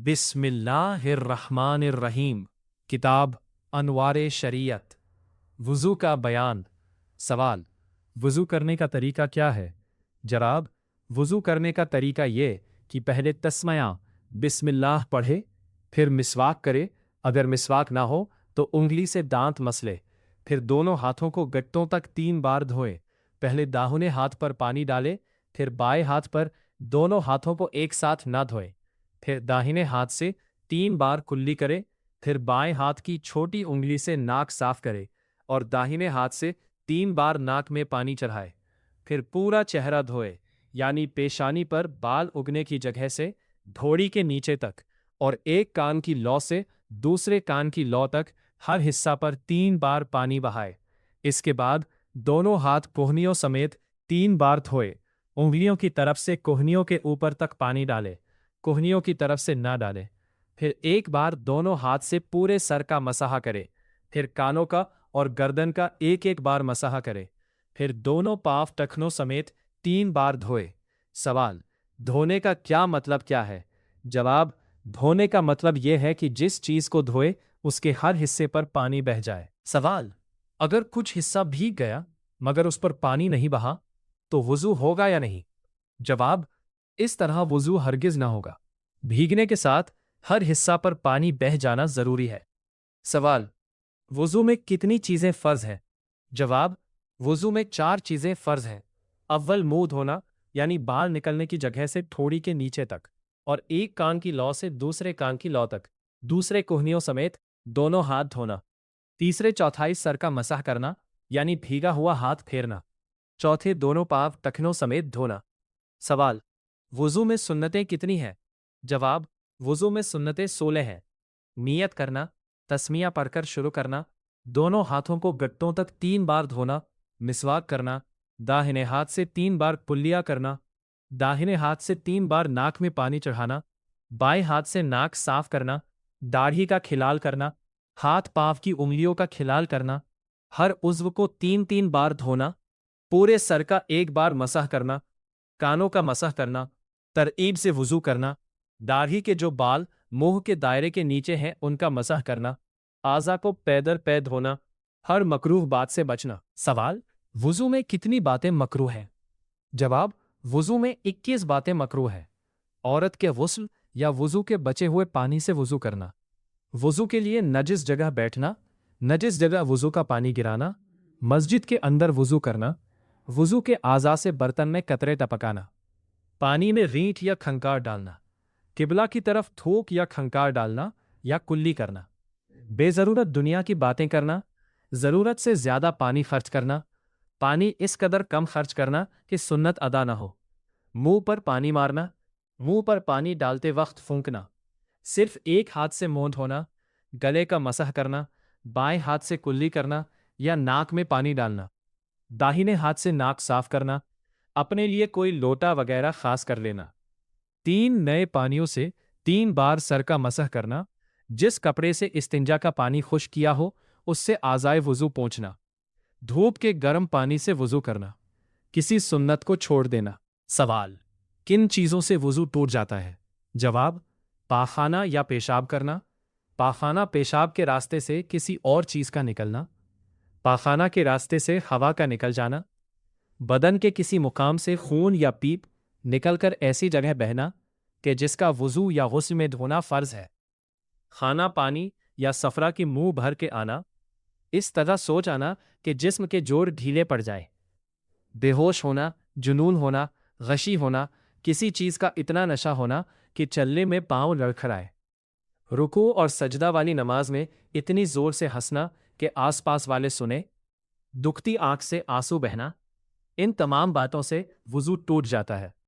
بسم اللہ الرحمن الرحیم۔ کتاب انوار شریعت۔ وضو کا بیان۔ سوال: وضو کرنے کا طریقہ کیا ہے؟ جواب: وضو کرنے کا طریقہ یہ کہ پہلے تسمیہ بسم اللہ پڑھے، پھر مسواک کرے، اگر مسواک نہ ہو تو انگلی سے دانت مسلے، پھر دونوں ہاتھوں کو گٹوں تک 3 بار دھوئے، پہلے داہنے ہاتھ پر پانی ڈالے، پھر بائیں ہاتھ پر، دونوں ہاتھوں کو ایک ساتھ نہ دھوئے، پھر داہنے ہاتھ سے 3 بار کلی کرے، پھر بائیں ہاتھ کی چھوٹی انگلی سے ناک صاف کرے اور داہنے ہاتھ سے 3 بار ناک میں پانی چڑھائے، پھر پورا چہرہ دھوئے، یعنی پیشانی پر بال اگنے کی جگہ سے دھوڑی کے نیچے تک، اور ایک کان کی لو سے دوسرے کان کی لو تک ہر حصہ پر 3 بار پانی بہائے۔ اس کے بعد دونوں ہاتھ کوہنیوں سمیت 3 بار دھوئے، انگلیوں کی طرف سے کوہنیوں کے اوپر تک پانی ڈالے، کوہنیوں کی طرف سے نہ ڈالے، پھر ایک بار دونوں ہاتھ سے پورے سر کا مسح کرے، پھر کانوں کا اور گردن کا ایک ایک بار مسح کرے، پھر دونوں پاؤں ٹخنوں سمیت 3 بار دھوئے۔ سوال: دھونے کا کیا مطلب کیا ہے؟ جواب: دھونے کا مطلب یہ ہے کہ جس چیز کو دھوئے اس کے ہر حصے پر پانی بہہ جائے۔ سوال: اگر کچھ حصہ بھیگ گیا مگر اس پر پانی نہیں بہا تو وضو ہوگا یا نہیں؟ جواب: اس طرح وضو ہرگز نہ ہوگا، بھیگنے کے ساتھ ہر حصہ پر پانی بہہ جانا ضروری ہے۔ سوال: وضو میں کتنی چیزیں فرض ہیں؟ جواب: وضو میں 4 چیزیں فرض ہیں۔ اول منہ دھونا، یعنی بال نکلنے کی جگہ سے ٹھوڑی کے نیچے تک، اور ایک کان کی لو سے دوسرے کان کی لو تک، دوسرے کوہنیوں سمیت دونوں ہاتھ دھونا۔ تیسرے چوتھائی سر کا مسح کرنا، یعنی بھیگا ہوا ہاتھ پھیرنا۔ چوتھے دونوں پاؤں ٹخنوں سمیت دھونا۔ سوال: وضو میں سنتیں کتنی ہیں؟ جواب: وضو میں سنتیں 16 ہیں۔ نیت کرنا، تسمیہ پڑھ کر شروع کرنا، دونوں ہاتھوں کو گٹوں تک 3 بار دھونا، مسواک کرنا، داہنے ہاتھ سے 3 بار کلیہ کرنا، داہنے ہاتھ سے 3 بار ناک میں پانی چڑھانا، بائیں ہاتھ سے ناک صاف کرنا، داڑھی کا کھلال کرنا، ہاتھ پاؤں کی انگلیوں کا کھلال کرنا، ہر عضو کو 3 بار دھونا، پورے سر کا 1 بار مسح کرنا، کانوں کا مسح کرنا، ترتیب سے وضو کرنا، داڑھی کے جو بال منہ کے دائرے کے نیچے ہیں ان کا مسح کرنا، اعضاء کو پے در پے دھونا، ہر مکروہ بات سے بچنا۔ سوال: وضو میں کتنی باتیں مکروہ ہیں؟ جواب: وضو میں 21 باتیں مکروہ ہیں۔ عورت کے غسل یا وضو کے بچے ہوئے پانی سے وضو کرنا، وضو کے لیے نجس جگہ بیٹھنا، نجس جگہ وضو کا پانی گرانا، مسجد کے اندر وضو کرنا، وضو کے اعضاء سے برتن میں قطرے ٹپکانا، پانی میں رینٹ یا کھنکار ڈالنا، قبلہ کی طرف تھوک یا کھنکار ڈالنا یا کلی کرنا، بے ضرورت دنیا کی باتیں کرنا، ضرورت سے زیادہ پانی خرچ کرنا، پانی اس قدر کم خرچ کرنا کہ سنت ادا نہ ہو، منہ پر پانی مارنا، منہ پر پانی ڈالتے وقت پھونکنا، صرف ایک ہاتھ سے منہ دھونا، گلے کا مسح کرنا، بائیں ہاتھ سے کلی کرنا یا ناک میں پانی ڈالنا، داہنے ہاتھ سے ناک صاف کرنا، اپنے لیے کوئی لوٹا وغیرہ خاص کر لینا، 3 نئے پانیوں سے 3 بار سر کا مسح کرنا، جس کپڑے سے استنجا کا پانی خشک کیا ہو اس سے اعضائے وضو پونچھنا، دھوپ کے گرم پانی سے وضو کرنا، کسی سنت کو چھوڑ دینا۔ سوال: کن چیزوں سے وضو ٹوٹ جاتا ہے؟ جواب: پاخانہ یا پیشاب کرنا، پاخانہ پیشاب کے راستے سے کسی اور چیز کا نکلنا، پاخانہ کے راستے سے ہوا کا نکل جانا، بدن کے کسی مقام سے خون یا پیپ نکل کر ایسی جگہ بہنا کہ جس کا وضو یا غسل میں دھونا فرض ہے، کھانا پانی یا سفرہ کی منہ بھر کے آنا، اس طرح سو جانا کہ جسم کے جوڑ ڈھیلے پڑ جائیں، بے ہوش ہونا، جنون ہونا، غشی ہونا، کسی چیز کا اتنا نشہ ہونا کہ چلنے میں پاؤں لڑکھڑائے، رکوع اور سجدہ والی نماز میں اتنی زور سے ہنسنا کہ آس پاس والے سنیں، دکھتی آنکھ سے آنسو بہنا، ان تمام باتوں سے وضو ٹوٹ جاتا ہے۔